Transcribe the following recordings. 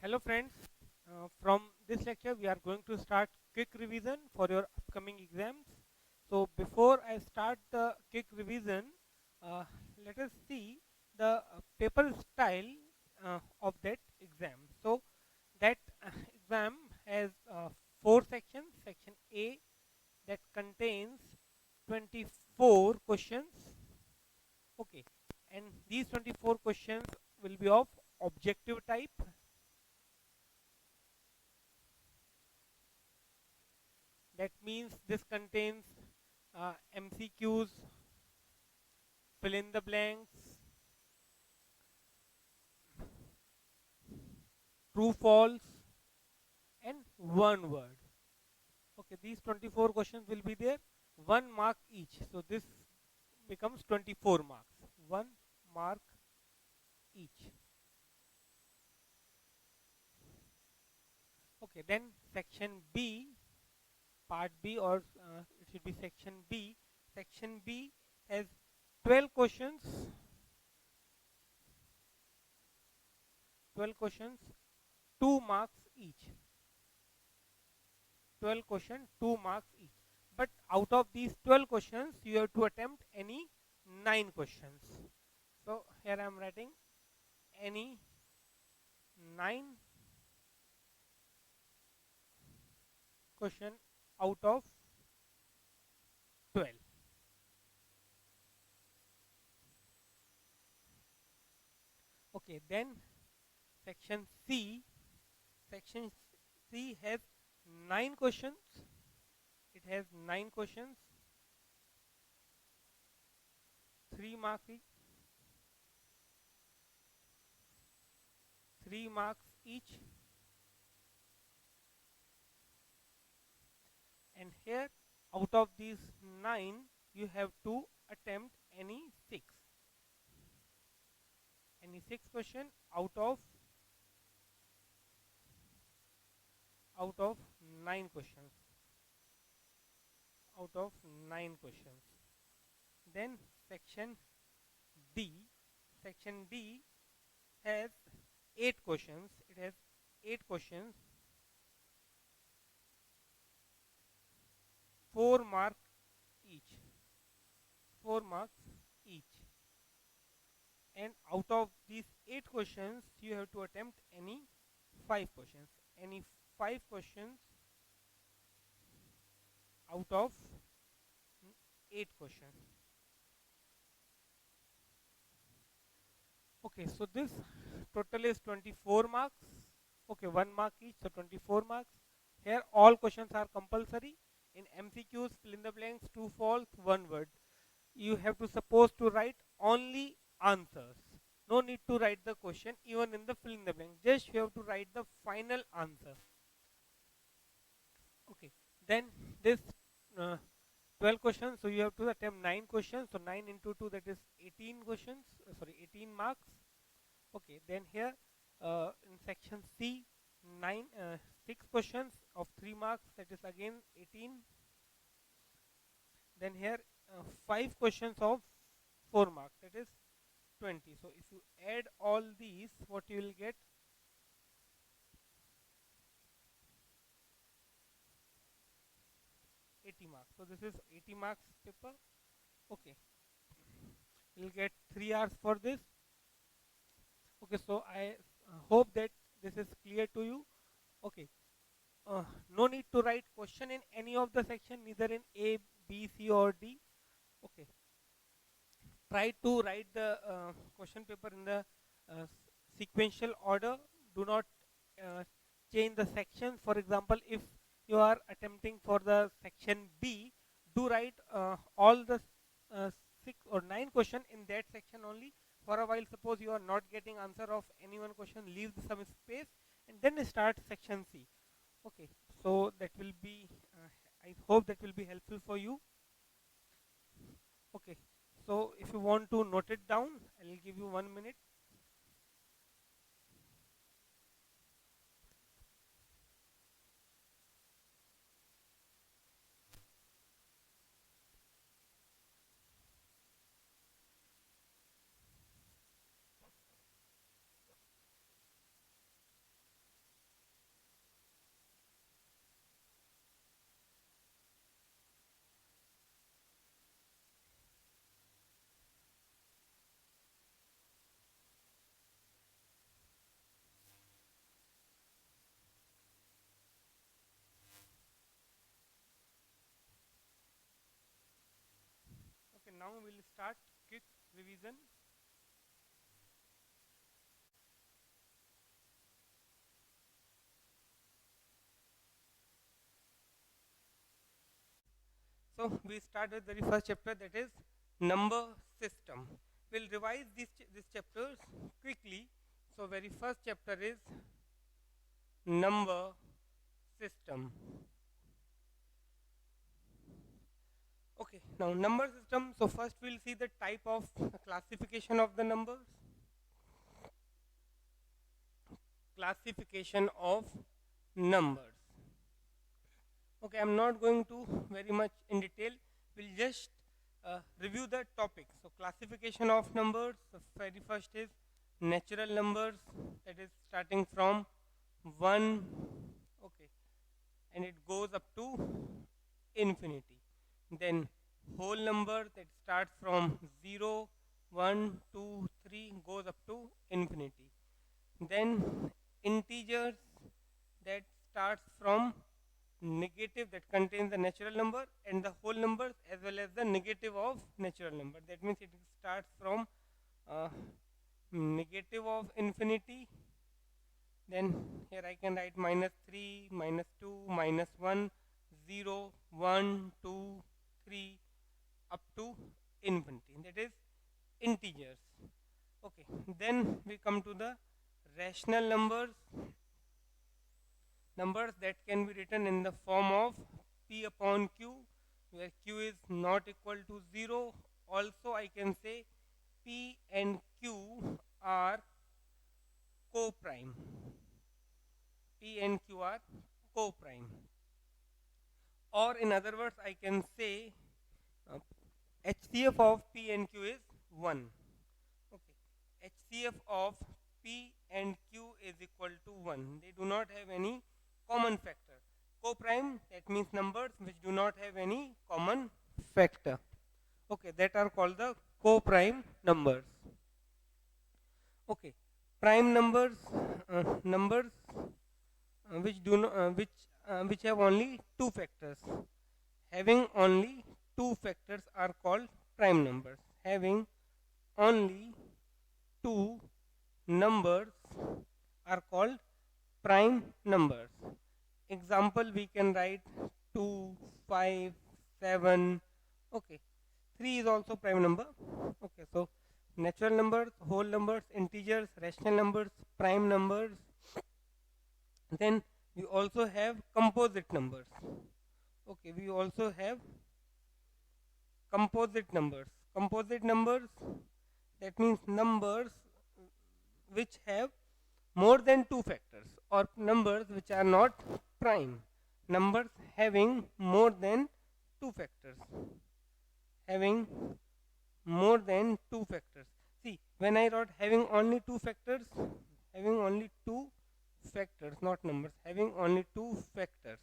Hello friends, from this lecture we are going to start quick revision for your upcoming exams. So before I start the quick revision, uh, let us see the paper style of that exam. So that exam has four sections. Section A that contains 24 questions. Okay, and these 24 questions will be of objective type. That means this contains MCQs, fill in the blanks, true, false, and one word. Okay, these 24 questions will be there, 1 mark each. So this becomes 24 marks, 1 mark each. Okay, then section B, part B, or it should be section B. Section B has 12 questions, 12 questions, 2 marks each. 12 questions, 2 marks each. But out of these 12 questions, you have to attempt any 9 questions. So here I am writing any 9 question out of 12. Okay, then section C. Section C has 9 questions. It has 9 questions, 3 marks each. 3 marks each. And here, out of these 9, you have to attempt any 6. Any 6 question out of 9 questions. Out of 9 questions. Then section D. Section D has 8 questions. It has 8 questions, 4 marks each. 4 marks each. And out of these 8 questions, you have to attempt any 5 questions. Any 5 questions out of 8 questions. Okay, so this total is 24 marks. Okay, 1 mark each, so 24 marks. Here all questions are compulsory. In MCQs, fill in the blanks, true, false, one word. You have to suppose to write only answers. No need to write the question even in the fill in the blank. Just you have to write the final answer. Okay, then this uh, 12 questions, so you have to attempt 9 questions. So 9 into 2, that is 18 questions, 18 marks. Okay, then here in section C, 6 questions of 3 marks, that is again 18. Then here 5 questions of 4 marks, that is 20. So if you add all these, what you will get? 80 marks. So this is 80 marks paper. Okay, you'll get 3 hours for this. Okay, so I hope that this is clear to you. Okay, no need to write question in any of the section, neither in A, B, C or D. Okay, try to write the question paper in the sequential order. Do not uh, change the sections. For example, if you are attempting for the section B, do write all the uh, 6 or 9 question in that section only. For a while, suppose you are not getting answer of any one question, leave some space and then start section C. Okay, so that will be I hope that will be helpful for you. Okay, so if you want to note it down, I will give you 1 minute. start quick revision. So we start with very first chapter, that is number system. We'll revise these chapters quickly. So very first chapter is number system. Okay, now number system. So first we'll see the type of classification of the numbers. Classification of numbers. Okay, I'm not going to very much in detail. We'll just review the topic. So classification of numbers. The very first is natural numbers, that is starting from 1, okay, and it goes up to infinity. Then whole number, that starts from 0, 1, 2, 3, goes up to infinity. Then integers, that starts from negative, that contains the natural number and the whole numbers as well as the negative of natural number. That means it starts from uh, negative of infinity. Then here I can write -3, -2, -1, 0, 1, 2, 3 up to infinity. That is integers. Okay, then we come to the rational numbers. Numbers that can be written in the form of p upon q, where q is not equal to 0. Also I can say p and q are co-prime. P and q are co-prime. Or in other words, I can say uh, HCF of P and Q is 1. Okay. HCF of P and Q is equal to 1. They do not have any common factor. Co-prime, that means numbers which do not have any common factor. Okay, that are called the co-prime numbers. Okay, prime numbers, numbers which have only two factors. Having only two factors are called prime numbers. Having only two numbers are called prime numbers. Example, we can write 2, 5, 7. Okay, 3 is also prime number. Okay, so natural numbers, whole numbers, integers, rational numbers, prime numbers. Then we also have composite numbers. Okay, we also have composite numbers. Composite numbers, that means numbers which have more than two factors, or numbers which are not prime. Numbers having more than two factors. Having more than two factors. See, when I wrote having only two factors, having only two factors, not numbers, having only two factors.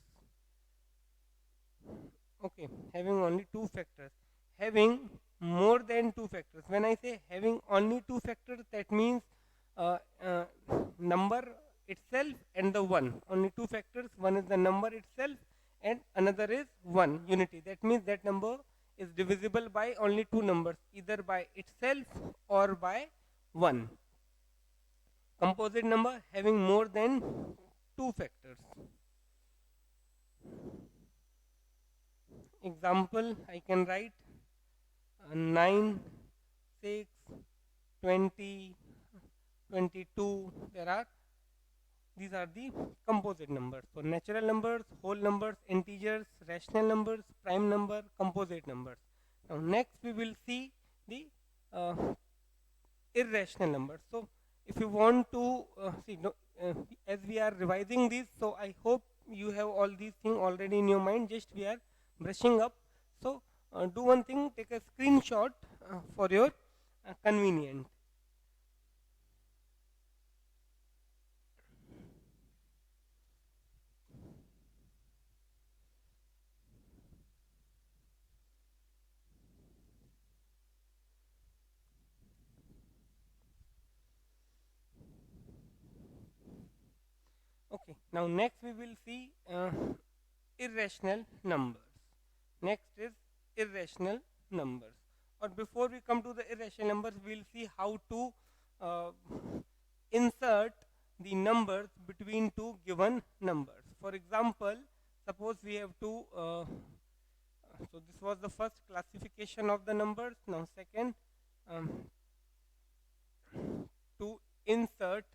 Okay, having only two factors. Having more than two factors. When I say having only two factors, that means uh, uh, number itself and the one. Only two factors. One is the number itself and another is one, unity. That means that number is divisible by only two numbers, either by itself or by one. Composite number having more than two factors. Example, I can write 9, 6, 20, 22. These are the composite numbers. So natural numbers, whole numbers, integers, rational numbers, prime number, composite numbers. Now next we will see the uh, irrational numbers. So if you want to see, no, as we are revising this, so I hope you have all these things already in your mind. Just we are brushing up. So do one thing, take a screenshot for your convenience. Okay, now next we will see irrational numbers. Next is irrational numbers, or before we come to the irrational numbers, we'll see how to uh, insert the numbers between two given numbers. For example, suppose we have two so this was the first classification of the numbers. Now second, um, to insert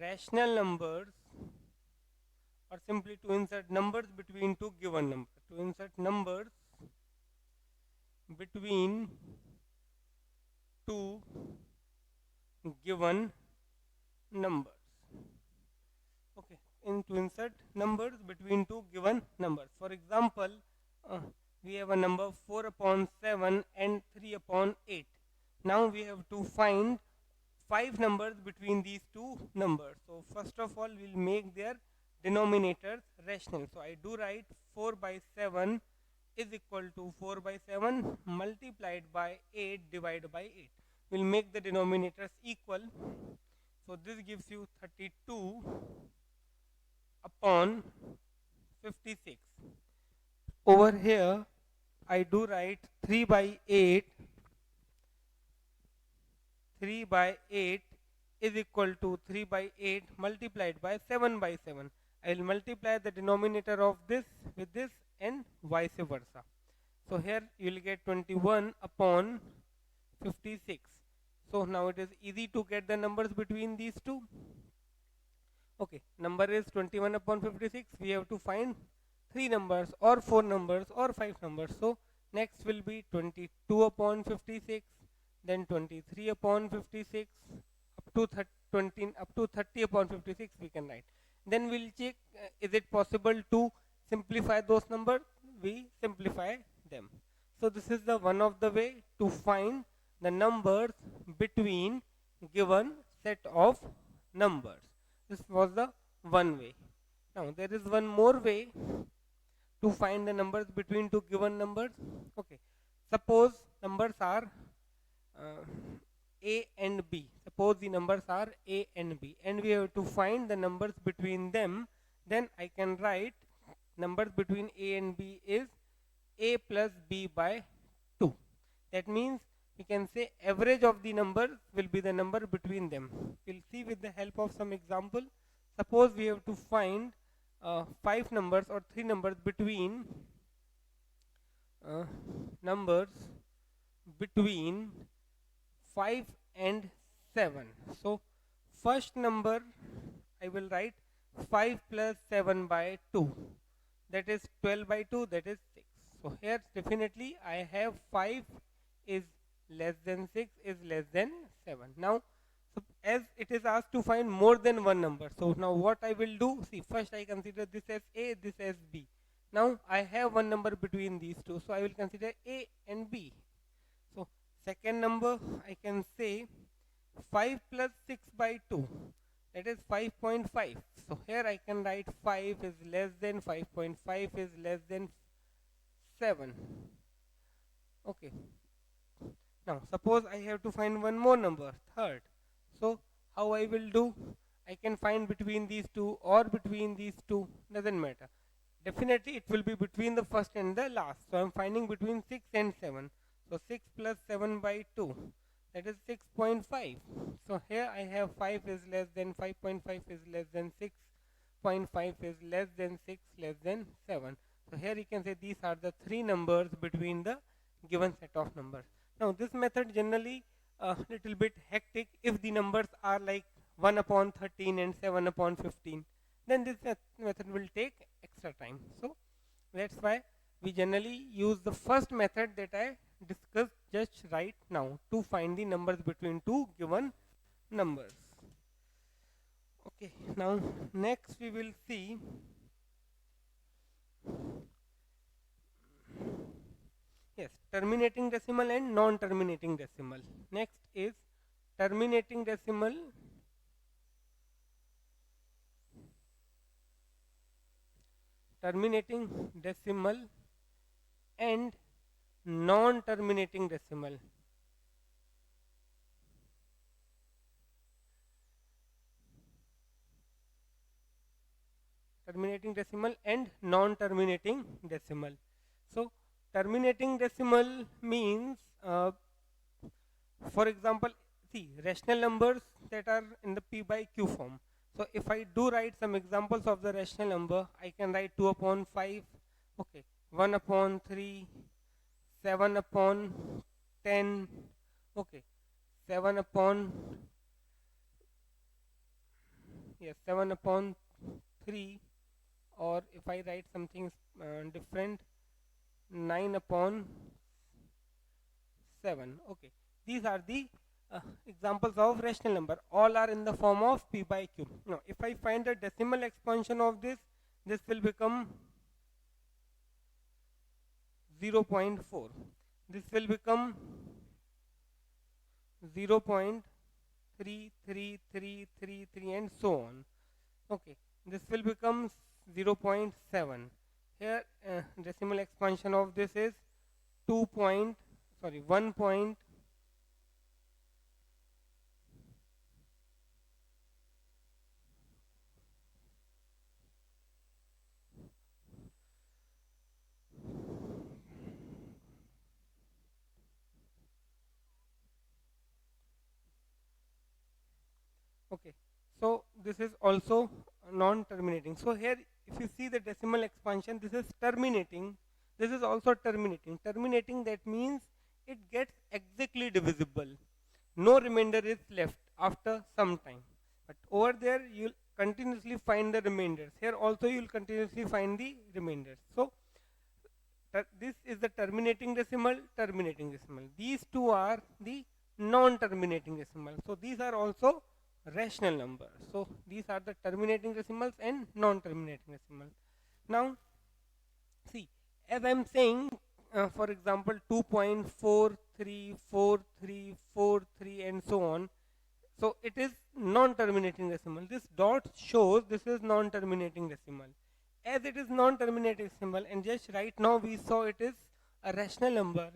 rational numbers, or simply to insert numbers between two given numbers. To insert numbers between two given numbers. Okay, to insert numbers between two given numbers. For example, uh, we have a number 4 upon 7 and 3 upon 8. Now we have to find five numbers between these two numbers. So first of all, we'll make their denominators rational. So I do write 4 by 7 is equal to 4 by 7 multiplied by 8 divided by 8. We'll make the denominators equal. So this gives you 32 upon 56. Over here, I do write 3 by 8. 3 by 8 is equal to 3 by 8 multiplied by 7 by 7. I will multiply the denominator of this with this and vice versa. So here you will get 21 upon 56. So now it is easy to get the numbers between these two. Okay, number is 21 upon 56. We have to find three numbers or four numbers or five numbers. So next will be 22 upon 56, then 23 upon 56, up to 30 upon 56 we can write. Then we'll check is it possible to simplify those numbers. We simplify them. So this is the one of the way to find the numbers between given set of numbers. This was the one way. Now there is one more way to find the numbers between two given numbers. Okay, suppose numbers are a and b. Suppose the numbers are a and b, and we have to find the numbers between them. Then I can write numbers between a and b is a plus b by 2. That means we can say average of the number will be the number between them. We'll see with the help of some example. Suppose we have to find five numbers or three numbers between numbers between 5 and 7. So first number I will write 5 plus 7 by 2, that is 12 by 2, that is 6. So here definitely I have 5 is less than 6 is less than 7. Now so as it is asked to find more than one number, so now what I will do, see, first I consider this as a, this as b. Now I have one number between these two, so I will consider a and b. So second number I can say 5 plus 6 by 2, that is 5.5. So here I can write 5 is less than 5.5 is less than 7. Okay. Now suppose I have to find one more number, third. So how I will do? I can find between these two or between these two, doesn't matter. Definitely it will be between the first and the last. So I am finding between 6 and 7. So 6 plus 7 by 2, that is 6.5. So here I have 5 is less than 5.5 is less than 6.5 is less than 6 less than 7. So here you can say these are the three numbers between the given set of numbers. Now this method generally a little bit hectic if the numbers are like 1 upon 13 and 7 upon 15. Then this method will take extra time. So that's why we generally use the first method that I discussed just right now to find the numbers between two given numbers. Okay, now next we will see yes, terminating decimal and non-terminating decimal. Next is terminating decimal and non-terminating decimal. Terminating decimal and non-terminating decimal. So terminating decimal means, for example, see rational numbers that are in the p by q form. So if I do write some examples of the rational number, I can write 2 upon 5, okay, 1 upon 3, 7 upon 10, okay, 7 upon, yes, 7 upon 3, or if I write something different, 9 upon 7. Okay, these are the examples of rational number. All are in the form of p by q. Now, if I find the decimal expansion of this, this will become 0.4. This will become 0.3333 and so on. Okay, this will become 0.7. Here, decimal expansion of this is 2 point, sorry, 1 point, okay. So this is also non-terminating. So here, if you see the decimal expansion, this is terminating. This is also terminating. Terminating, that means it gets exactly divisible. No remainder is left after some time. But over there, you'll continuously find the remainders. Here also, you'll continuously find the remainders. So this is the terminating decimal, terminating decimal. These two are the non-terminating decimal. So these are also rational numbers. So these are the terminating decimals and non-terminating decimals. Now, see, as I'm saying, for example, 2.434343 and so on. So it is non-terminating decimal. This dot shows this is non-terminating decimal. As it is non-terminating decimal, and just right now we saw it is a rational number.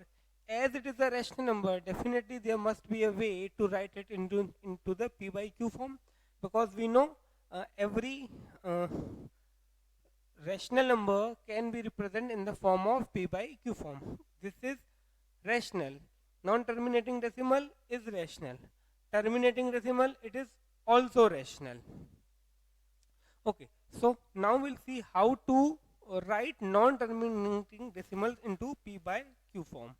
As it is a rational number, definitely there must be a way to write it into the p by q form, because we know every rational number can be represented in the form of p by q form. This is rational. Non-terminating decimal is rational. Terminating decimal, it is also rational. Okay, so now we'll see how to write non-terminating decimals into p by q form.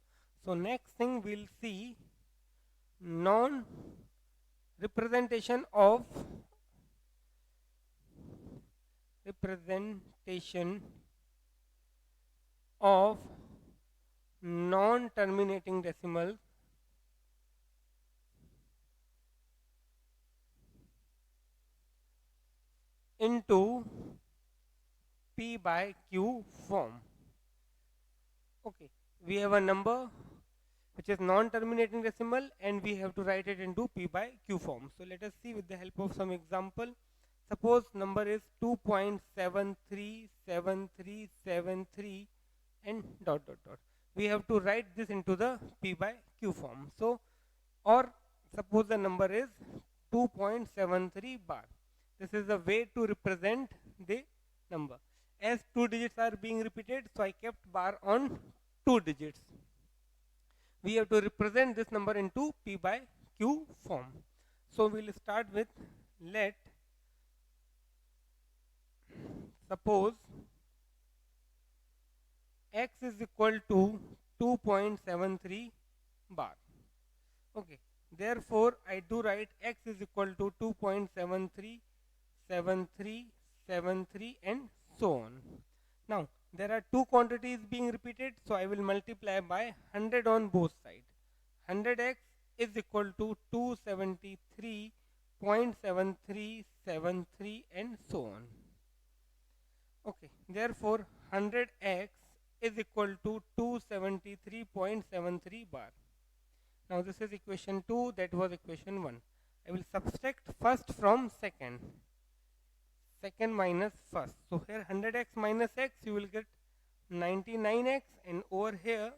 So next thing we'll see non-representation of representation of non-terminating decimals into p by q form. Okay, we have a number which is non-terminating decimal and we have to write it into p by q form. So let us see with the help of some example. Suppose number is 2.737373 and dot dot dot. We have to write this into the p by q form. So, or suppose the number is 2.73 bar. This is the way to represent the number. As two digits are being repeated, so I kept bar on two digits. We have to represent this number into p by q form. So we'll start with, let suppose x is equal to 2.73 bar. Okay, therefore I do write x is equal to 2.737373 and so on. Now there are two quantities being repeated, so I will multiply by 100 on both sides. 100x is equal to 273.7373 and so on. Okay, therefore 100x is equal to 273.73 bar. Now this is equation 2, that was equation 1. I will subtract first from second. Second minus first. So here 100x minus x, you will get 99x, and over here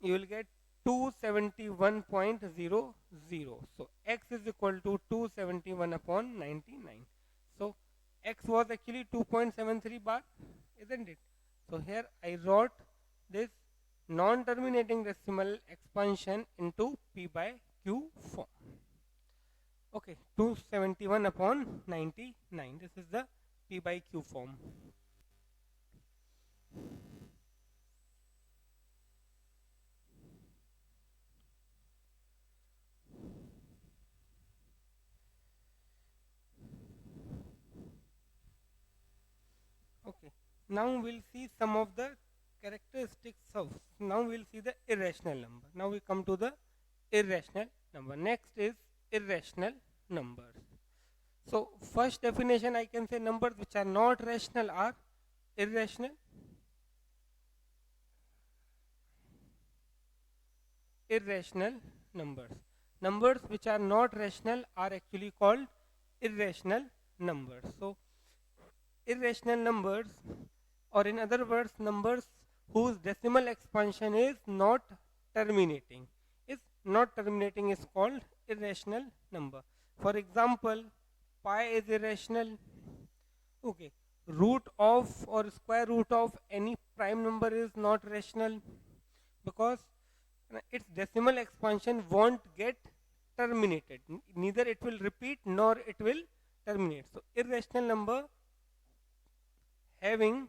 you will get 271.00. So x is equal to 271 upon 99. So x was actually 2.73 bar, isn't it? So here I wrote this non-terminating decimal expansion into P by Q form. Okay, 271 upon 99. This is the P by Q form. Okay, now we'll see some of the characteristics of. Now we'll see the irrational number. Now we come to the irrational number. Next is irrational numbers. So first definition, I can say numbers which are not rational are irrational. Irrational numbers. Numbers which are not rational are actually called irrational numbers. So irrational numbers, or in other words, numbers whose decimal expansion is not terminating, is called irrational number. For example, pi is irrational. Okay, root of or square root of any prime number is not rational because its decimal expansion won't get terminated. Neither it will repeat nor it will terminate. So irrational number having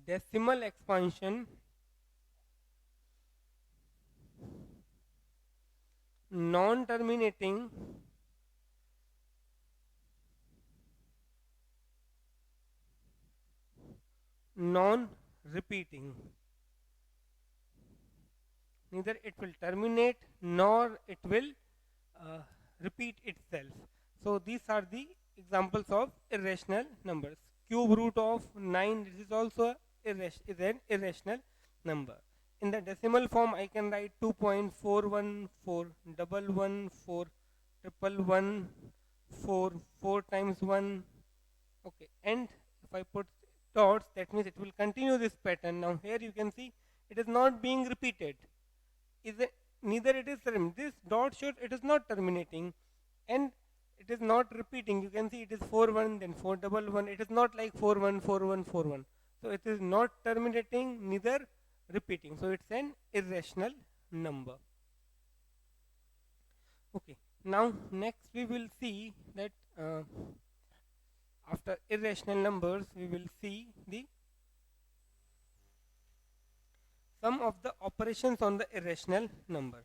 decimal expansion non-terminating non-repeating, neither it will terminate nor it will repeat itself. So these are the examples of irrational numbers. Cube root of 9, this is also is an irrational number. In the decimal form, I can write 2.414114144 4 times 1. Okay, and if I put dots, that means it will continue this pattern. Now here you can see it is not being repeated. Is it, neither it is this dot shows it is not terminating, and it is not repeating. You can see it is 4 1, then 4 1 1. It is not like 4 1 4 1 4 1. So it is not terminating, neither repeating. So it's an irrational number. Okay. Now next we will see that after irrational numbers we will see the sum of the operations on the irrational number.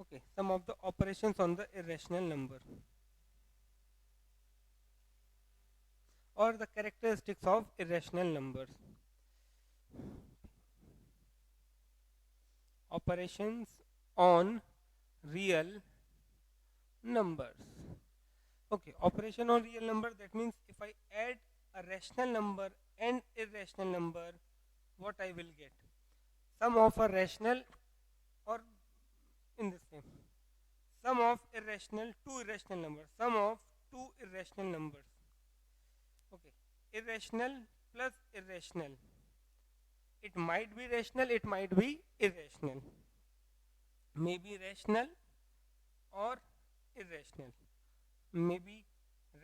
Okay, some of the operations on the irrational number, or the characteristics of irrational numbers. Operations on real numbers. Okay, operation on real number, that means if I add a rational number and irrational number, what I will get? Sum of a rational, or in this way, sum of irrational, two irrational numbers, sum of two irrational numbers. Okay, irrational plus irrational. It might be rational, it might be irrational. Maybe rational or irrational. Maybe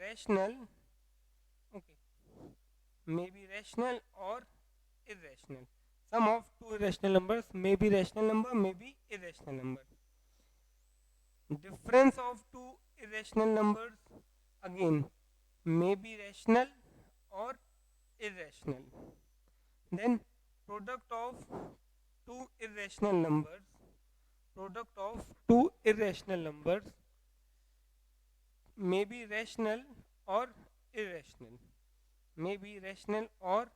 rational, okay, maybe rational or irrational. Sum of two irrational numbers may be rational number, may be irrational number. Difference of two irrational numbers, again, may be rational or irrational. Then product of two irrational numbers, product of two irrational numbers may be rational or irrational, may be rational or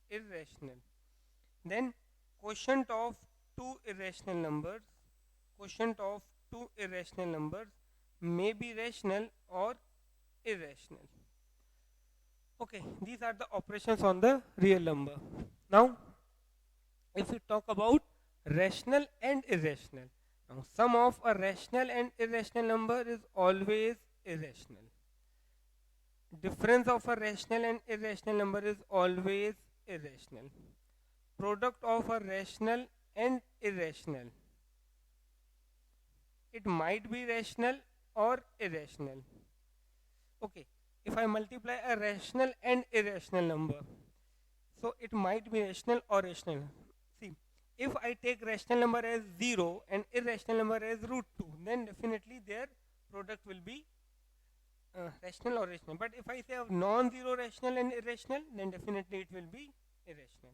irrational. Then quotient of two irrational numbers, quotient of two irrational numbers may be rational or irrational. Okay, these are the operations on the real number. Now, if we talk about rational and irrational, now sum of a rational and irrational number is always irrational. Difference of a rational and irrational number is always irrational. Product of a rational and irrational, it might be rational or irrational. Okay, if I multiply a rational and irrational number, So it might be rational or rational. See, if I take rational number as 0 and irrational number as root 2, then definitely their product will be rational or rational. But if I say of non-zero rational and irrational, then definitely it will be irrational.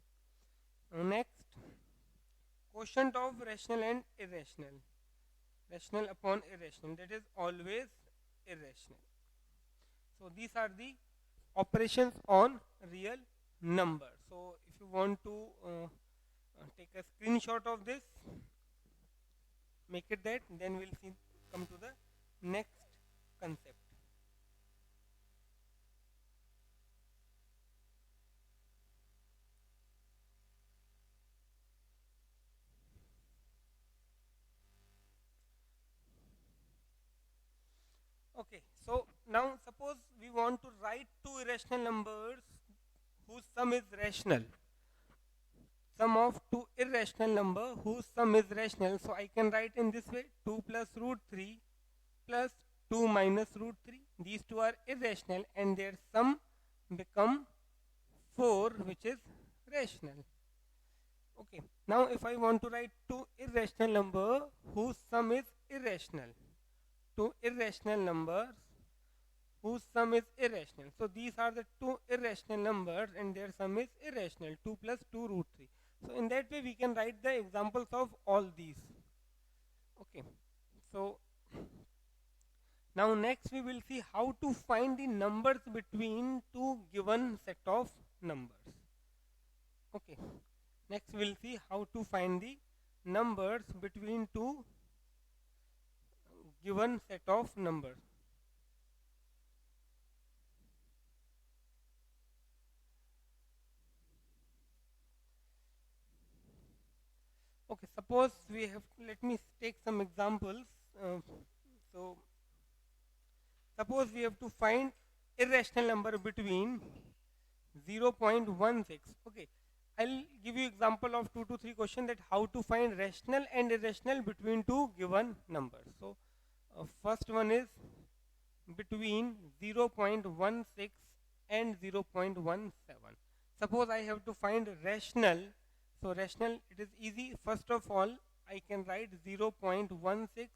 Next, quotient of rational and irrational. Rational upon irrational, that is always irrational. So these are the operations on real number. So if you want to take a screenshot of this, make it that, then we'll see come to the next concept. Okay, so now suppose we want to write two irrational numbers whose sum is rational. Sum of two irrational number whose sum is rational. So I can write in this way: 2 plus root 3 plus 2 minus root 3. These two are irrational and their sum become 4, which is rational. Okay, now if I want to write two irrational number whose sum is irrational, two irrational numbers whose sum is irrational. So these are the two irrational numbers and their sum is irrational, 2 plus 2 root 3. So in that way we can write the examples of all these. Okay, so now next we will see how to find the numbers between two given set of numbers. Okay, next we will see how to find the numbers between two given set of numbers. Okay, suppose we have, let me take some examples. So suppose we have to find irrational number between 0.16. Okay, I'll give you example of 2 to 3 question that how to find rational and irrational between two given numbers. So first one is between 0.16 and 0.17. Suppose I have to find rational. So rational, it is easy. First of all, I can write 0.16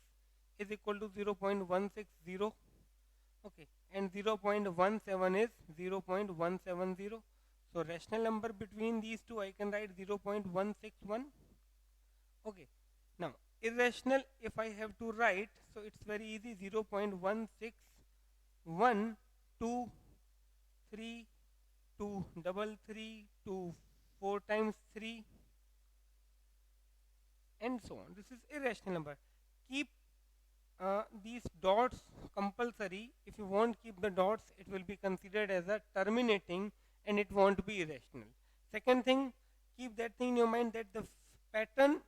is equal to 0.160. Okay, and 0.17 is 0.170. So rational number between these two, I can write 0.161. Okay, now irrational, if I have to write, so it's very easy. 0.161, 2, 3, 2, double 3, 2, 4 times 3, and so on. This is irrational number. Keep these dots compulsory. If you won't keep the dots, it will be considered as a terminating and it won't be irrational. Second thing, keep that thing in your mind that the pattern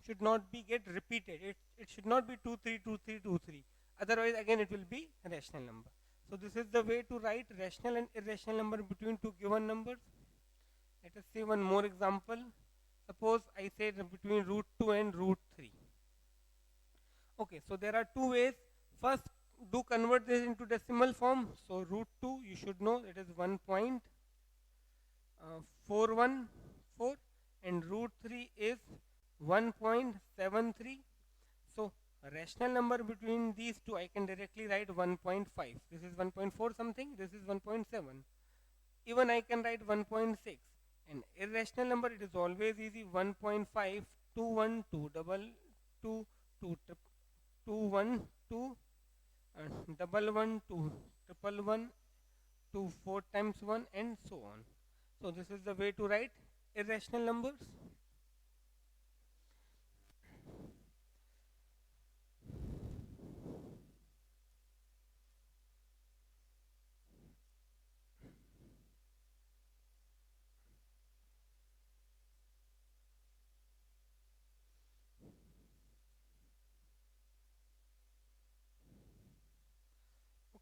should not be get repeated. It should not be 2 3 2 3 2 3. Otherwise again it will be a rational number. So this is the way to write rational and irrational number between two given numbers. Let us see one more example. Suppose I say between root 2 and root 3. Okay, so there are two ways. First, do convert this into decimal form. So root 2, you should know it is 1.414 and root 3 is 1.73. So a rational number between these two, I can directly write 1.5. This is 1.4 something, this is 1.7. Even I can write 1.6. And irrational number, it is always easy. 1.5, 2, 1, 2, double 2, 2, 2, 1, 2, double 1, 2, triple 1, 2, 4 times 1, and so on. So this is the way to write irrational numbers.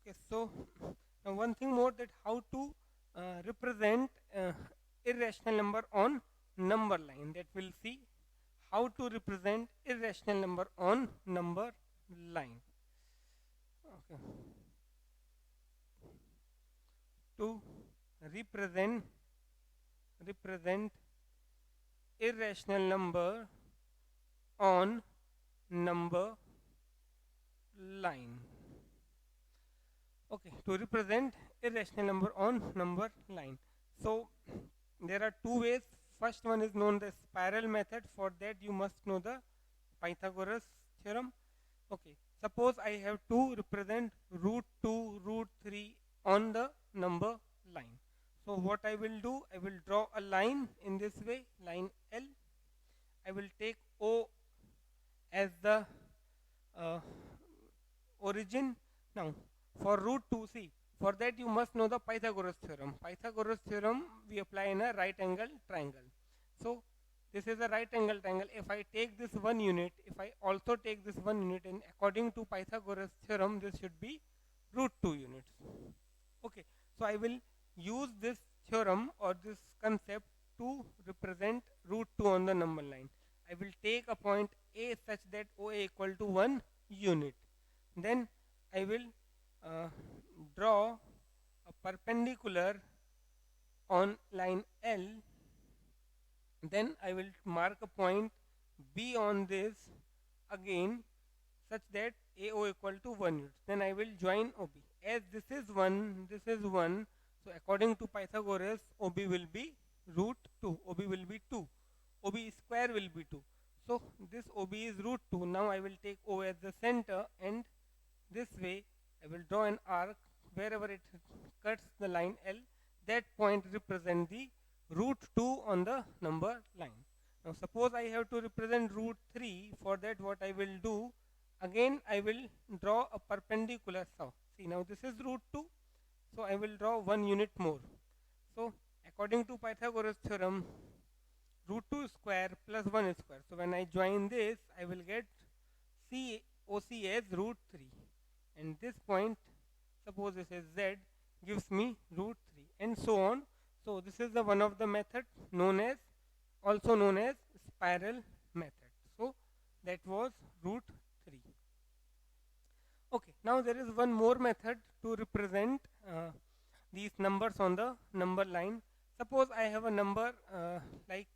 Okay, so now one thing more, that how to represent irrational number on number line, that we'll see how to represent irrational number on number line. Okay. To represent represent irrational number on number line. Okay, to represent irrational number on number line. So there are two ways. First one is known as spiral method. For that you must know the Pythagoras theorem. Okay, suppose I have to represent root 2, root 3 on the number line. So what I will do, I will draw a line in this way, line L. I will take O as the uh, origin. Now for root 2, see, for that you must know the Pythagoras theorem. Pythagoras theorem we apply in a right angle triangle. So this is a right angle triangle. If I take this one unit, if I also take this one unit, and according to Pythagoras theorem this should be root 2 units. Okay, so I will use this theorem or this concept to represent root 2 on the number line. I will take a point A such that OA equal to 1 unit. Then I will uh, draw a perpendicular on line L. Then I will mark a point B on this again such that AO equal to 1 unit. Then I will join OB. As this is 1, this is 1. So according to Pythagoras, OB will be root 2. OB will be 2. OB square will be 2. So this OB is root 2. Now I will take O as the center, and this way I will draw an arc wherever it cuts the line L. That point represent the root 2 on the number line. Now suppose I have to represent root 3. For that what I will do, again I will draw a perpendicular. So see, now this is root 2, so I will draw 1 unit more. So according to Pythagoras theorem, root 2 square plus 1 square. So when I join this, I will get OC as root 3, and this point, suppose this is Z, gives me root 3, and so on. So this is the one of the method known as, also known as spiral method. So that was root 3. Okay, now there is one more method to represent these numbers on the number line. Suppose I have a number like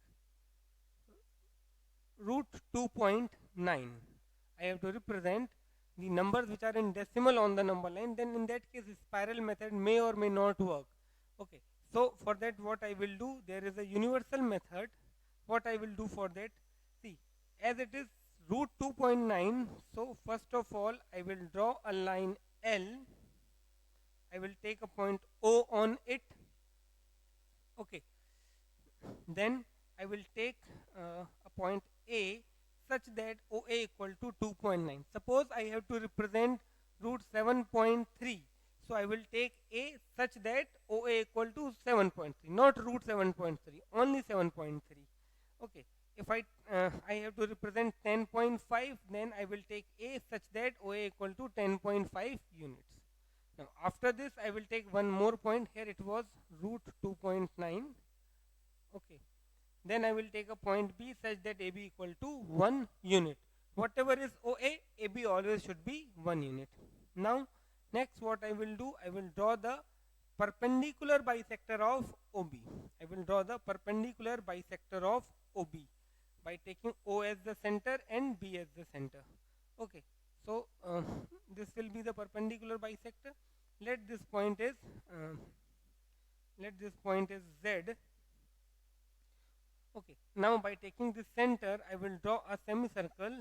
root 2.9. I have to represent the numbers which are in decimal on the number line. Then in that case spiral method may or may not work. Okay, so for that what I will do, there is a universal method. What I will do for that, see, as it is root 2.9, so first of all I will draw a line L. I will take a point O on it. Okay, then I will take a point A such that OA equal to 2.9. Suppose I have to represent root 7.3. So I will take A such that OA equal to 7.3, not root 7.3, only 7.3. Okay, if I have to represent 10.5, then I will take A such that OA equal to 10.5 units. Now after this I will take one more point. Here it was root 2.9. Okay, then I will take a point B such that AB equal to 1 unit. Whatever is OA, AB always should be 1 unit. Now next what I will do, I will draw the perpendicular bisector of OB. I will draw the perpendicular bisector of OB by taking O as the center and B as the center. Okay, so this will be the perpendicular bisector. Let this point is Z. Okay, now by taking this center, I will draw a semicircle.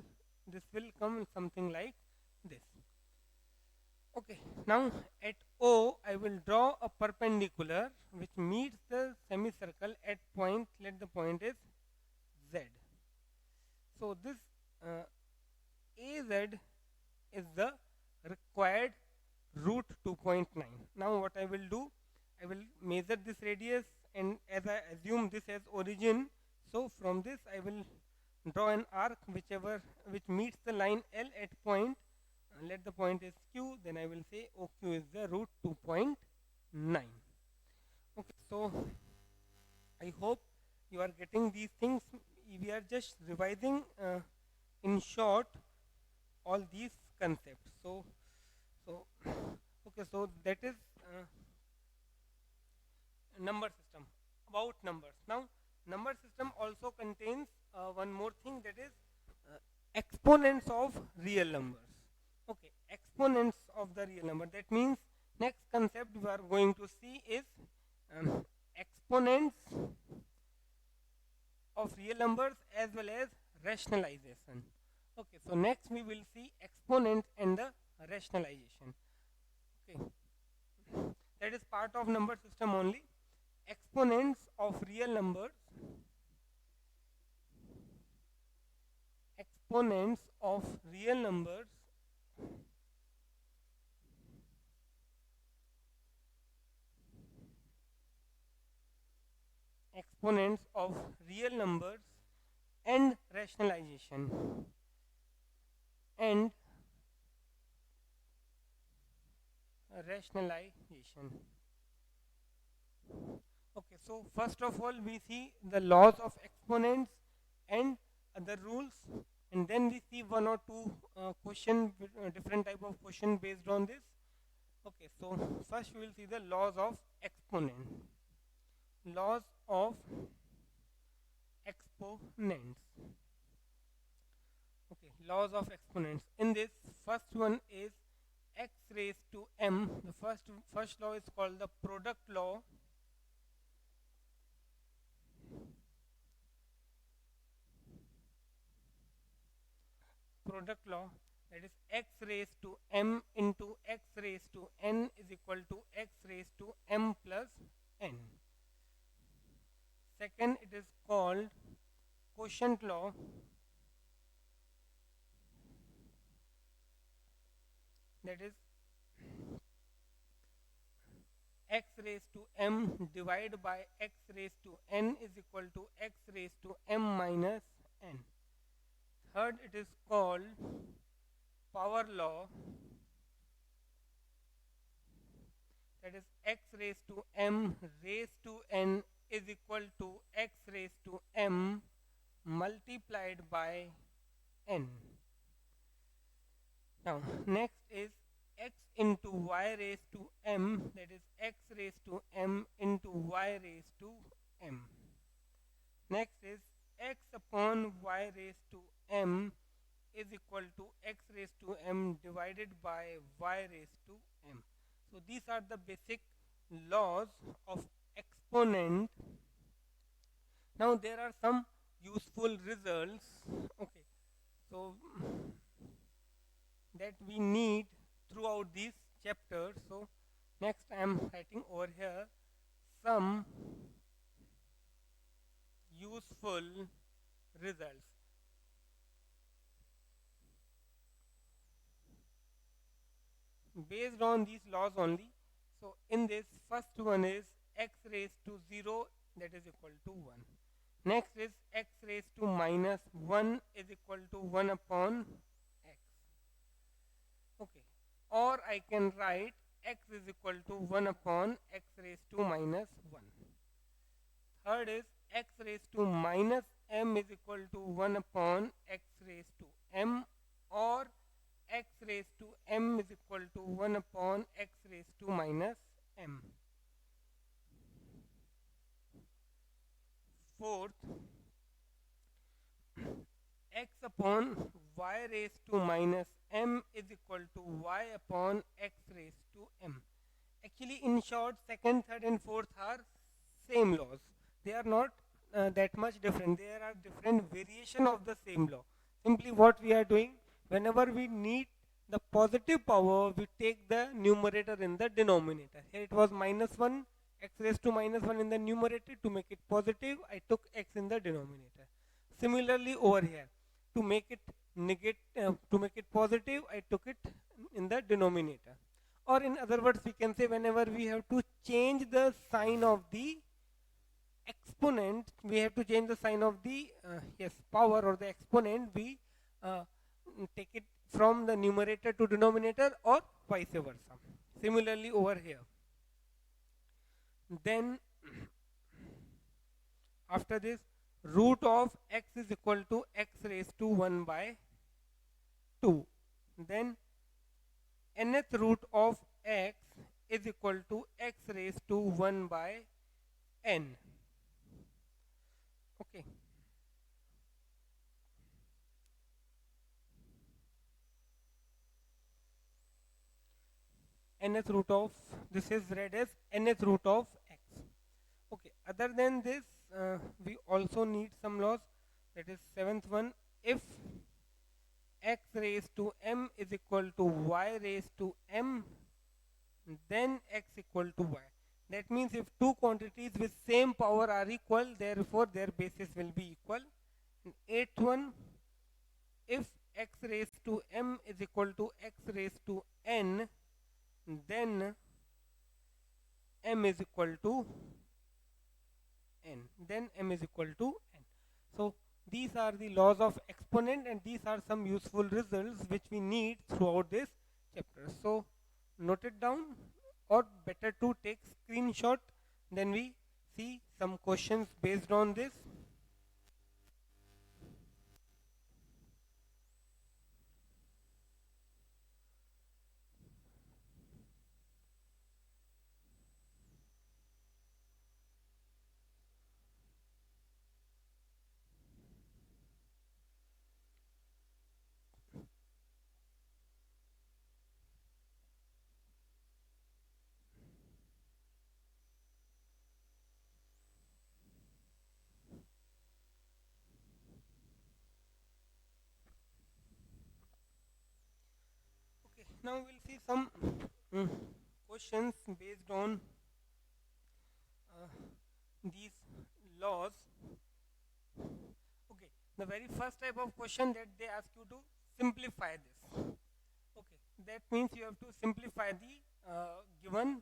This will come something like this. Okay, now at O, I will draw a perpendicular which meets the semicircle at point, let the point is Z. So this AZ is the required root 2.9. Now what I will do, I will measure this radius, and as I assume this as origin, so from this I will draw an arc which meets the line L at point. Let the point is Q, then I will say OQ is the root 2.9. Okay, so I hope you are getting these things. We are just revising in short all these concepts. So okay, so that is number system. about numbers. Now, number system also contains one more thing, that is exponents of real numbers. Okay, exponents of the real number. That means next concept we are going to see is exponents of real numbers as well as rationalization. Okay, so next we will see exponents and the rationalization. Okay, that is part of number system only. Exponents of real numbers, exponents of real numbers, exponents of real numbers and rationalization, and rationalization. Okay, so first of all we see the laws of exponents and other rules, and then we see one or two different type of question based on this. Okay, so first we will see the laws of exponent. Laws of exponents. Okay, laws of exponents. In this, first one is x raised to m. The first law is called the product law. Product law, that is x raised to m into x raised to n is equal to x raised to m plus n. Second, it is called quotient law. That is x raised to m divided by x raised to n is equal to x raised to m minus n. Third, it is called power law. That is x raised to m raised to n is equal to x raised to m multiplied by n. Now, next is x into y raised to m, that is x raised to m into y raised to m. Next is x upon y raised to m is equal to x raised to m divided by y raised to m. So these are the basic laws of exponent. Now there are some useful results. Okay, so that we need throughout these chapters. So next I am writing over here some useful results. Based on these laws only. So in this, first one is x raised to 0, that is equal to 1. Next is x raised to minus 1 is equal to 1 upon x. Okay. Or I can write x is equal to 1 upon x raised to minus 1. Third is x raised to minus m is equal to 1 upon x raised to m, or x raised to m is equal to 1 upon x raised to minus m. Fourth, x upon y raised to minus m is equal to y upon x raised to m. Actually, in short, second, third and fourth are same laws. They are not that much different. There are different variation of the same law. Simply what we are doing, whenever we need the positive power, we take the numerator in the denominator. Here it was minus 1, x raised to minus 1 in the numerator. To make it positive, I took x in the denominator. Similarly over here, to make it to make it positive, I took it in the denominator. Or in other words, we can say whenever we have to change the sign of the exponent, we have to change the sign of the power or the exponent, we take it from the numerator to denominator or vice versa. Similarly over here. Then after this, root of x is equal to x raised to 1 by 2. Then nth root of x is equal to x raised to 1 by n. nth root of, this is read as nth root of x. Okay, other than this, we also need some laws. That is seventh one, if x raised to m is equal to y raised to m, then x equal to y. That means if two quantities with same power are equal, therefore their basis will be equal. And eighth one, if x raised to m is equal to x raised to n, then m is equal to n. Then m is equal to n. So these are the laws of exponent, and these are some useful results which we need throughout this chapter. So note it down, or better to take screenshot, then we see some questions based on this. Okay, now we'll see some mm, questions based on uh, these laws. Okay, the very first type of question that they ask you to simplify this. Okay, that means you have to simplify the given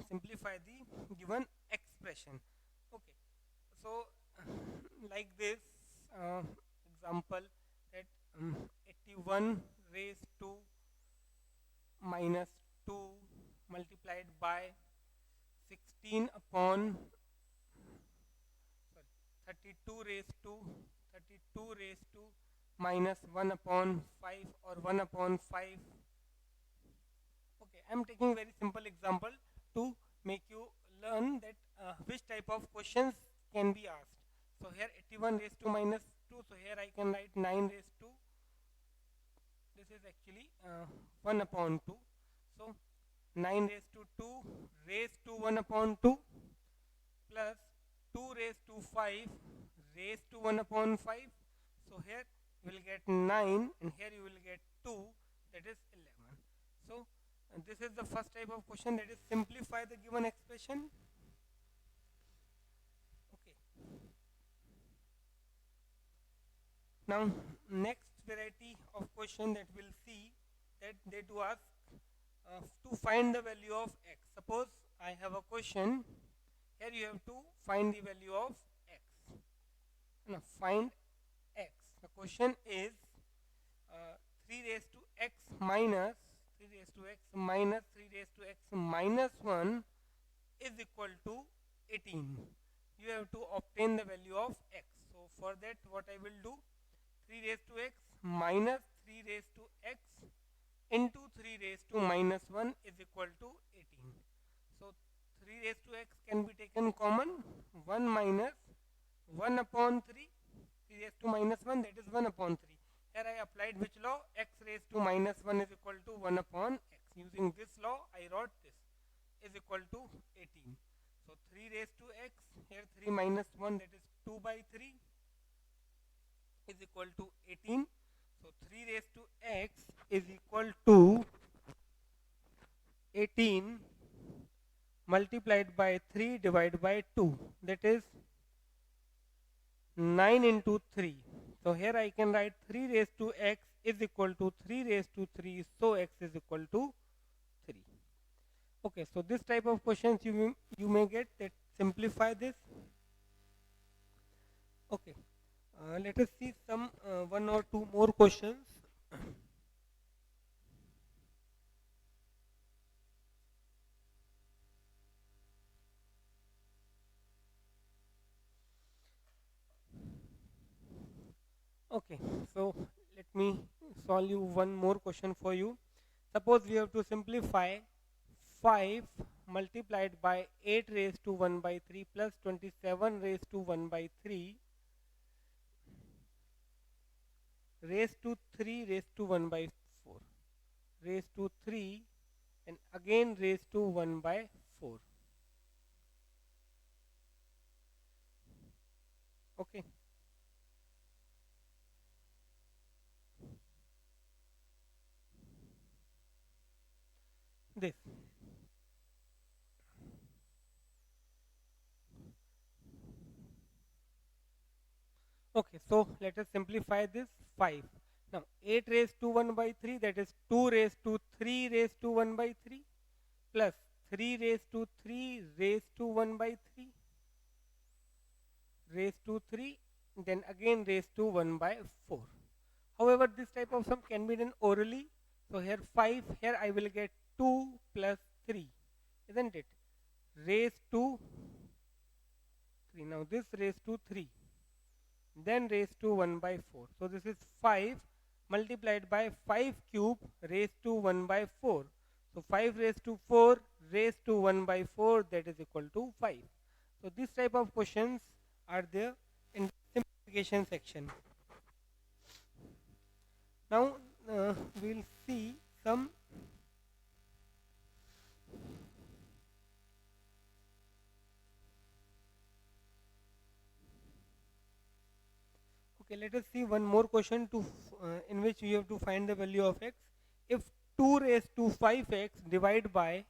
simplify the given expression. Okay, so like this example, that 81 raised to minus 2 multiplied by 16 upon, sorry, 32 raised to 32 raised to minus 1 upon 5, or 1 upon 5. Okay, I am taking very simple example to make you learn that which type of questions can be asked. So here 81 raised to minus 2, so here I can write 9 raised to, this is actually 1 upon 2. So 9 raised to 2 raised to 1 upon 2 plus 2 raised to 5 raised to 1 upon 5. So here you will get 9, and here you will get 2, that is 11. So this is the first type of question, that is simplify the given expression. Okay. Now next variety of question that we'll see, that they do ask to find the value of x. Suppose I have a question, here you have to find the value of x. Now find x. The question is 3 raised to x minus 3 raised to x minus 3 raised to x minus 1 is equal to 18. You have to obtain the value of x. So for that, what I will do, 3 raised to x minus 3 raised to x into 3 raised to minus 1 is equal to 18. So 3 raised to x can be taken common, 1 minus 1 upon 3, 3 raised to minus 1, that is 1 upon 3. Here I applied which law? X raised to minus 1 is equal to 1 upon x. Using this law, I wrote this is equal to 18. So 3 raised to x, here 3 minus 1, that is 2 by 3 is equal to 18. So 3 raised to x is equal to 18 multiplied by 3 divided by 2, that is 9 into 3. So here I can write 3 raised to x is equal to 3 raised to 3, so x is equal to 3. Okay, so this type of questions you may get, that simplify this. Okay, let us see some one or two more questions. Okay, so let me solve you one more question for you. Suppose we have to simplify 5 multiplied by 8 raised to 1 by 3 plus 27 raised to 1 by 3 raised to 3 raised to 1 by 4. raised to 3 and again raised to 1 by 4. Okay, this. Okay, so let us simplify this 5. Now 8 raised to 1 by 3, that is 2 raised to 3 raised to 1 by 3, plus 3 raised to 3 raised to 1 by 3 raised to 3, then again raised to 1 by 4. However, this type of sum can be done orally. So here 5, here I will get 2 plus 3, isn't it? Raised to 3. Now this raised to 3, then raised to 1 by 4. So this is 5 multiplied by 5 cube raised to 1 by 4. So 5 raised to 4 raised to 1 by 4, that is equal to 5. So this type of questions are there in the simplification section. Now we'll see some. Okay, let us see one more question to in which we have to find the value of x. If 2 raised to 5x divide by,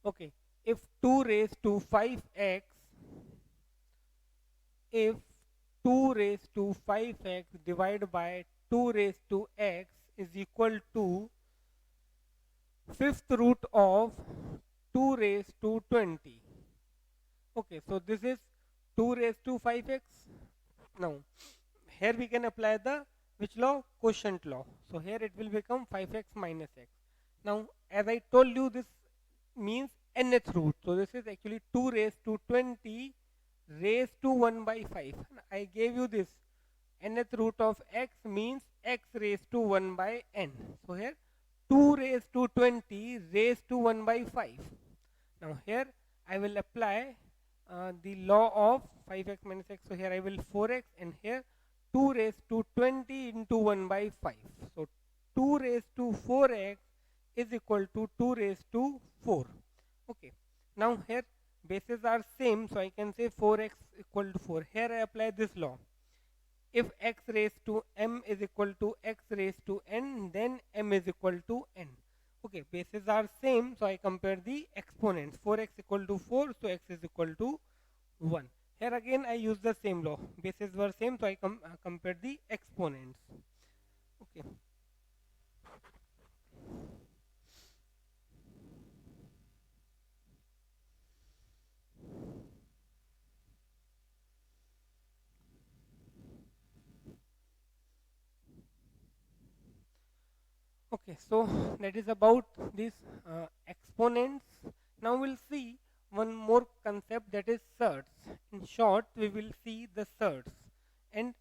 okay, if 2 raised to 5x, if 2 raised to 5x divided by 2 raised to x is equal to fifth root of 2 raised to 20. Okay, so this is 2 raised to 5x. Now here we can apply the which law? Quotient law. So here it will become 5x minus x. Now as I told you, this means nth root. So this is actually 2 raised to 20 raised to 1 by 5. I gave you this nth root of x means x raised to 1 by n. So here 2 raised to 20 raised to 1 by 5. Now here I will apply the law of 5x minus x. So here I will 4x, and here 2 raised to 20 into 1 by 5. So 2 raised to 4x is equal to 2 raised to 4. Okay. Now here bases are same, so I can say 4x equal to 4. Here I apply this law. If x raised to m is equal to x raised to n, then m is equal to n. Okay, bases are same, so I compare the exponents. 4x equal to 4, so x is equal to 1. Here again I use the same law. Bases were same, so I compare the exponents. Okay. Okay, so that is about these exponents. Now we'll see one more concept, that is surds. In short, we will see the surds, and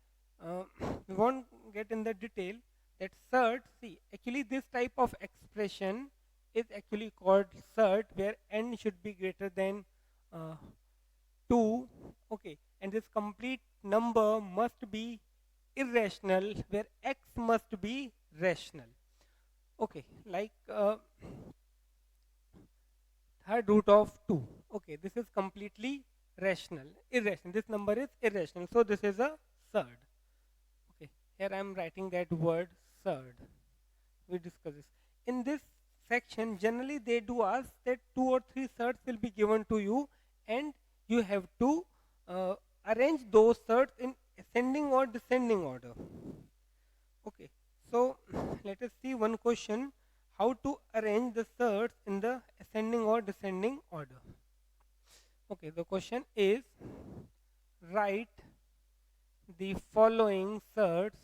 we won't get in the detail that surd. See, actually this type of expression is actually called surd, where n should be greater than uh, 2. Okay, and this complete number must be irrational, where x must be rational. Okay, like third root of 2. Okay, this is completely irrational. This number is irrational. So this is a surd. Okay, here I am writing that word surd. We discuss this. In this section, generally they do ask that 2 or 3 surds will be given to you, and you have to arrange those surds in ascending or descending order. Okay, so let us see one question, how to arrange the surds in the ascending or descending order. Okay, the question is, write the following surds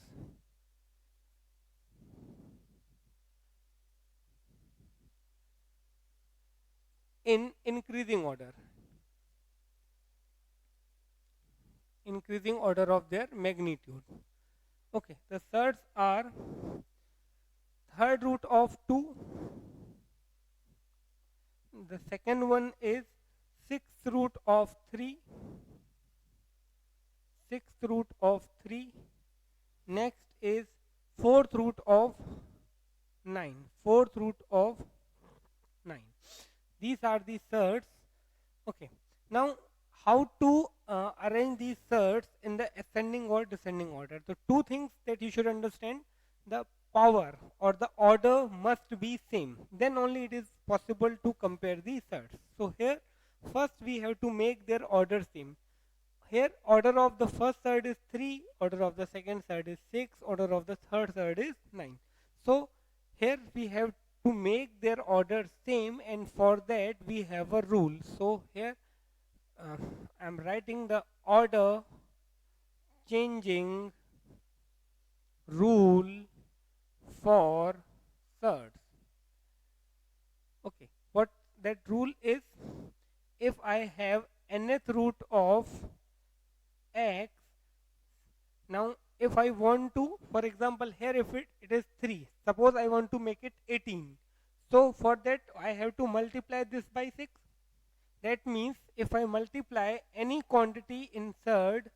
in increasing order of their magnitude. Okay, the surds are third root of 2, the second one is sixth root of 3, sixth root of 3, next is fourth root of 9. Fourth root of 9. These are the surds. Okay. Now, how to arrange these surds in the ascending or descending order? The two things that you should understand: the power or the order must be same. Then only it is possible to compare the surds. So here, first we have to make their order same. Here, order of the first surd is 3, order of the second surd is 6, order of the third surd is 9. So here we have to make their order same, and for that we have a rule. So here uh, I'm writing the order changing rule for surds. Okay, what that rule is: if I have nth root of x, now if I want to, for example, here if it is 3, suppose I want to make it 18. So for that I have to multiply this by 6. That means if I multiply any quantity in third,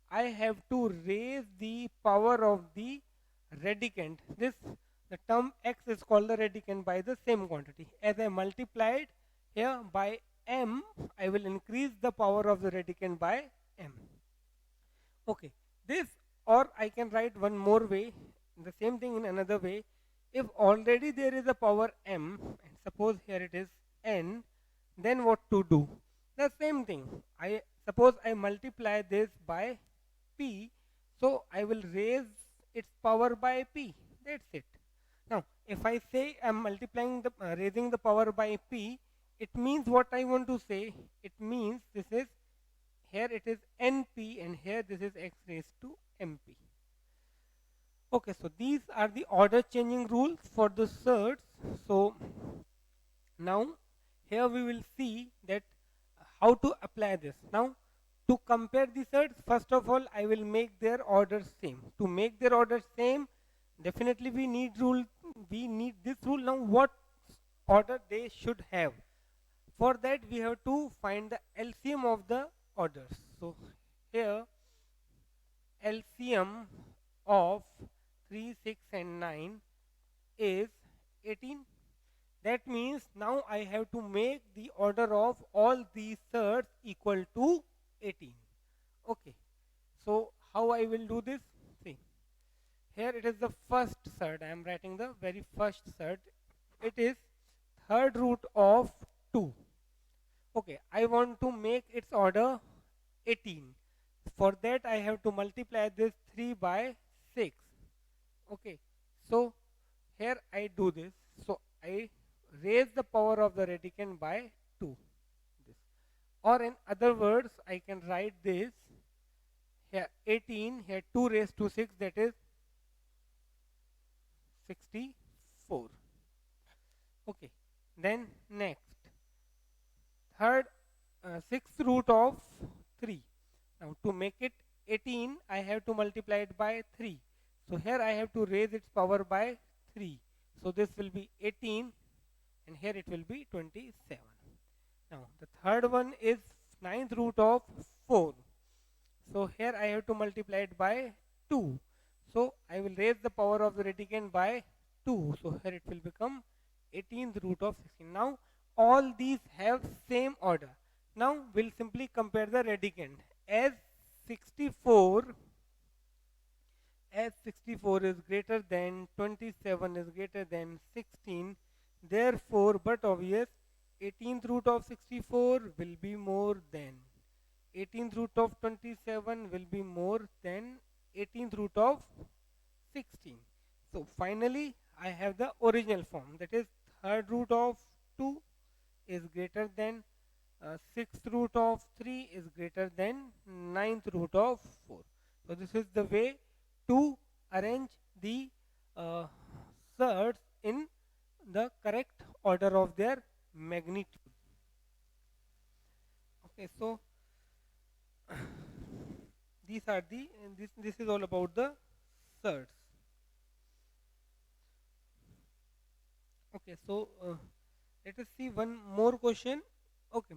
I have to raise the power of the radicand. The term x is called the radicand by the same quantity. As I multiplied here by m, I will increase the power of the radicand by m. Okay, this, or I can write one more way, the same thing in another way. If already there is a power m, and suppose here it is n, then what to do? The same thing. I suppose I multiply this by p, so I will raise its power by p. That's it. Now, if I say I'm multiplying the raising the power by p, it means what I want to say. It means this is, here it is np, and here this is x raised to mp. Okay, so these are the order changing rules for the surds. So now here we will see that how to apply this. Now, to compare the surds, first of all I will make their orders same. To make their orders same, definitely we need this rule. Now what order they should have? For that we have to find the LCM of the orders. So here LCM of 3, 6 and 9 is 18. That means now I have to make the order of all these surds equal to 18. Okay. So how I will do this? See, here it is the first surd. I am writing the very first surd. It is third root of 2. Okay, I want to make its order 18. For that I have to multiply this 3 by 6. Okay, so here I do this. So I raise the power of the radicand by 2. This. Or in other words, I can write this here 18, here 2 raised to 6, that is 64. Okay, then next, third, sixth root of 3. Now to make it 18, I have to multiply it by 3. So here I have to raise its power by 3. So this will be 18, and here it will be 27. Now the third one is ninth root of 4. So here I have to multiply it by 2. So I will raise the power of the radicand by 2. So here it will become 18th root of 16. Now all these have same order. Now we'll simply compare the radicand. As 64 is greater than 27 is greater than 16, therefore, but obvious, 18th root of 64 will be more than 18th root of 27 will be more than 18th root of 16. So finally I have the original form, that is third root of 2 is greater than sixth root of 3 is greater than ninth root of 4. So this is the way to arrange the uh, surds in the correct order of their magnitude. Okay, so these are the this is all about the surds. Okay, so let us see one more question. Okay,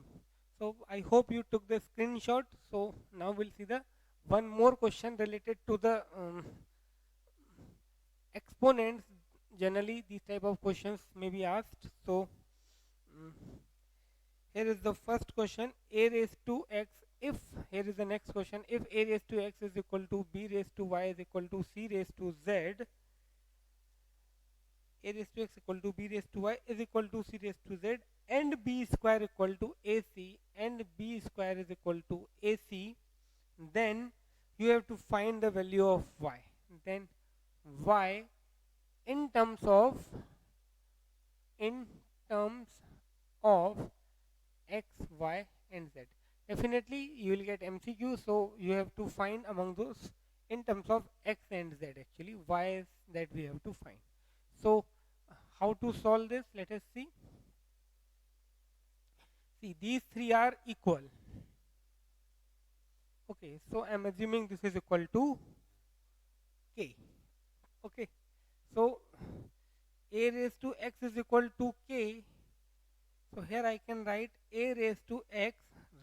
so I hope you took the screenshot. So now we'll see the one more question related to the exponents generally these type of questions may be asked. So mm, here is the first question: a raised to x. If here is the next question: if a raised to x is equal to b raised to y is equal to c raised to z, a raised to x equal to b raised to y is equal to c raised to z, and b square equal to ac, and b square is equal to ac, then you have to find the value of y. Then y in terms of in terms of x, y, and z. Definitely you will get MCQ, so you have to find among those in terms of x and z. Actually, y is that we have to find. So, how to solve this? Let us see. See, these three are equal. Okay, so I'm assuming this is equal to k. Okay, so a raised to x is equal to k. So here I can write a raised to x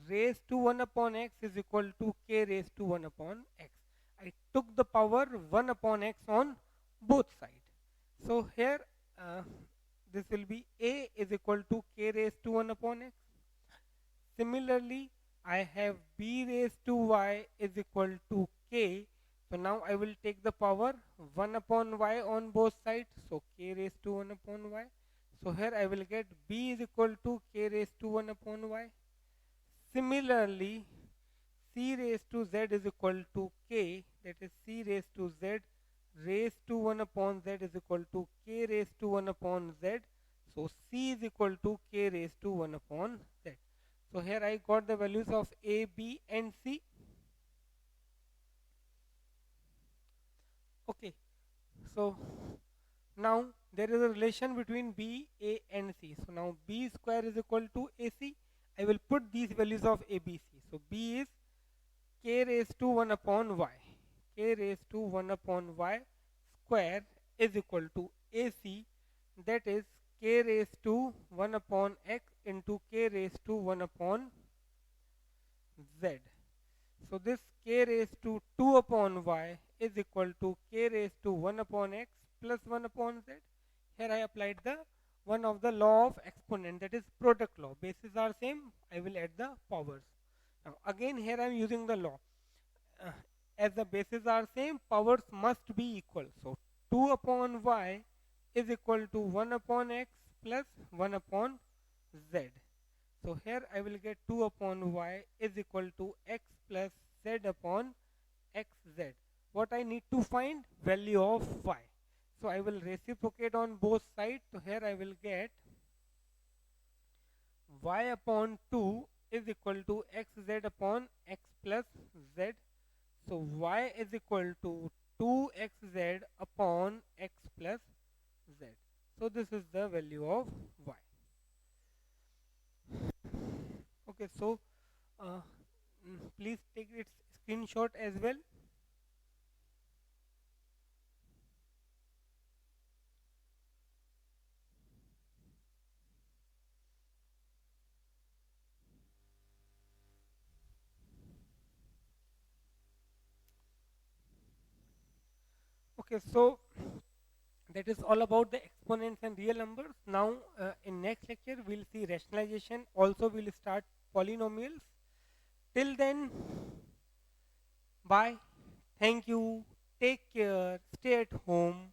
raised to 1 upon x is equal to k raised to 1 upon x. I took the power 1 upon x on both sides. So here uh, this will be a is equal to k raised to 1 upon x. Similarly, I have b raised to y is equal to k. So now I will take the power 1 upon y on both sides. So k raised to 1 upon y. So here I will get b is equal to k raised to 1 upon y. Similarly, c raised to z is equal to k, that is c raised to z raised to 1 upon z is equal to k raised to 1 upon z. So c is equal to k raised to 1 upon z. So here I got the values of a, b, and c. Okay, so now there is a relation between b, a, and c. So now b square is equal to ac. I will put these values of a, b, c. So b is k raised to 1 upon y. K raised to 1 upon y square is equal to ac, that is k raised to 1 upon x into k raised to 1 upon z. So this k raised to 2 upon y is equal to k raised to 1 upon x plus 1 upon z. Here I applied the one of the law of exponent, that is product law. Bases are same, I will add the powers. Now again here I am using the law. Uh, as the bases are same, powers must be equal. So 2 upon y is equal to 1 upon x plus 1 upon z. So here I will get 2 upon y is equal to x plus z upon xz. What I need to find? Value of y. So I will reciprocate on both sides. So here I will get y upon 2 is equal to xz upon x plus z. So y is equal to 2xz upon x plus z. So this is the value of y. Okay, so uh, please take its screenshot as well. Okay, so that is all about the exponents and real numbers. Now in next lecture we'll see rationalization. Also we'll start polynomials. Till then, bye. Thank you. Take care. Stay at home.